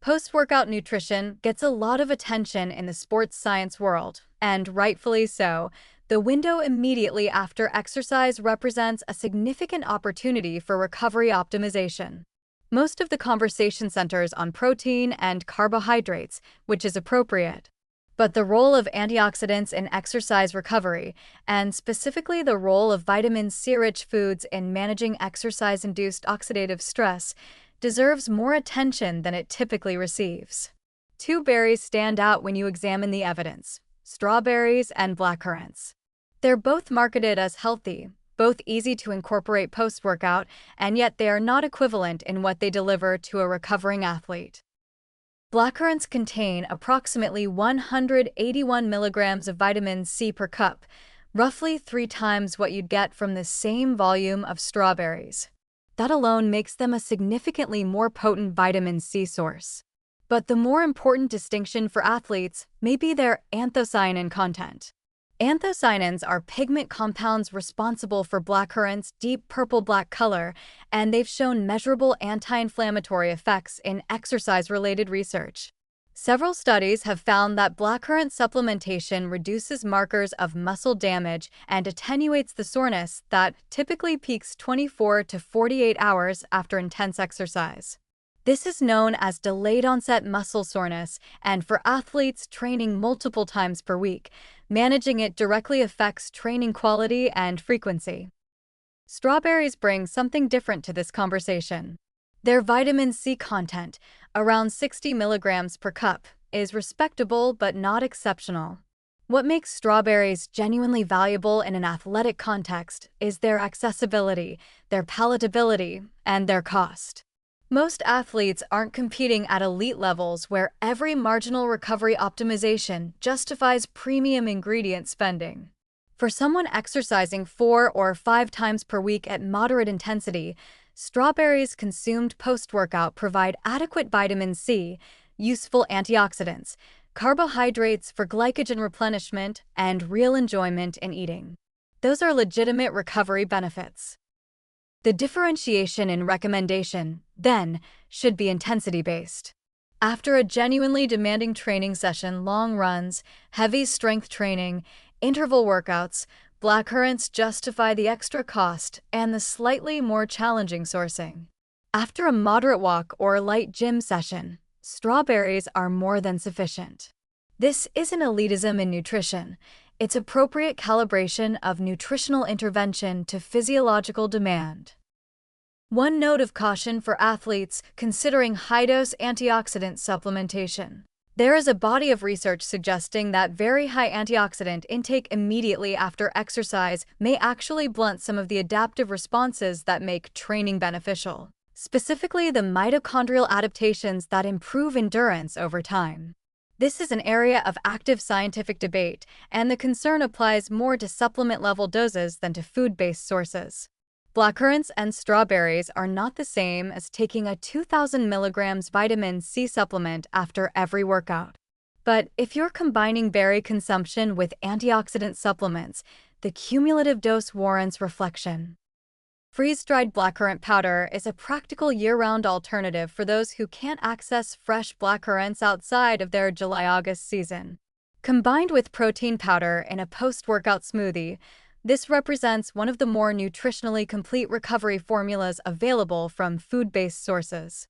Post-workout nutrition gets a lot of attention in the sports science world, and rightfully so. The window immediately after exercise represents a significant opportunity for recovery optimization. Most of the conversation centers on protein and carbohydrates, which is appropriate. But the role of antioxidants in exercise recovery, and specifically the role of vitamin C-rich foods in managing exercise-induced oxidative stress, deserves more attention than it typically receives. Two berries stand out when you examine the evidence: strawberries and blackcurrants. They're both marketed as healthy, both easy to incorporate post-workout, and yet they are not equivalent in what they deliver to a recovering athlete. Blackcurrants contain approximately 181 milligrams of vitamin C per cup, roughly 3 times what you'd get from the same volume of strawberries. That alone makes them a significantly more potent vitamin C source. But the more important distinction for athletes may be their anthocyanin content. Anthocyanins are pigment compounds responsible for blackcurrants' deep purple-black color, and they've shown measurable anti-inflammatory effects in exercise-related research. Several studies have found that blackcurrant supplementation reduces markers of muscle damage and attenuates the soreness that typically peaks 24 to 48 hours after intense exercise. This is known as delayed-onset muscle soreness, and for athletes training multiple times per week, managing it directly affects training quality and frequency. Strawberries bring something different to this conversation. Their vitamin C content, around 60 milligrams per cup, is respectable but not exceptional. What makes strawberries genuinely valuable in an athletic context is their accessibility, their palatability, and their cost. Most athletes aren't competing at elite levels where every marginal recovery optimization justifies premium ingredient spending. For someone exercising 4 or 5 times per week at moderate intensity, strawberries consumed post-workout provide adequate vitamin C, useful antioxidants, carbohydrates for glycogen replenishment, and real enjoyment in eating. Those are legitimate recovery benefits. The differentiation in recommendation, then, should be intensity-based. After a genuinely demanding training session, long runs, heavy strength training, interval workouts, blackcurrants justify the extra cost and the slightly more challenging sourcing. After a moderate walk or light gym session, strawberries are more than sufficient. This isn't elitism in nutrition. It's appropriate calibration of nutritional intervention to physiological demand. One note of caution for athletes considering high-dose antioxidant supplementation. There is a body of research suggesting that very high antioxidant intake immediately after exercise may actually blunt some of the adaptive responses that make training beneficial, specifically the mitochondrial adaptations that improve endurance over time. This is an area of active scientific debate, and the concern applies more to supplement-level doses than to food-based sources. Blackcurrants and strawberries are not the same as taking a 2,000 milligrams vitamin C supplement after every workout. But if you're combining berry consumption with antioxidant supplements, the cumulative dose warrants reflection. Freeze-dried blackcurrant powder is a practical year-round alternative for those who can't access fresh blackcurrants outside of their July-August season. Combined with protein powder in a post-workout smoothie, this represents one of the more nutritionally complete recovery formulas available from food-based sources.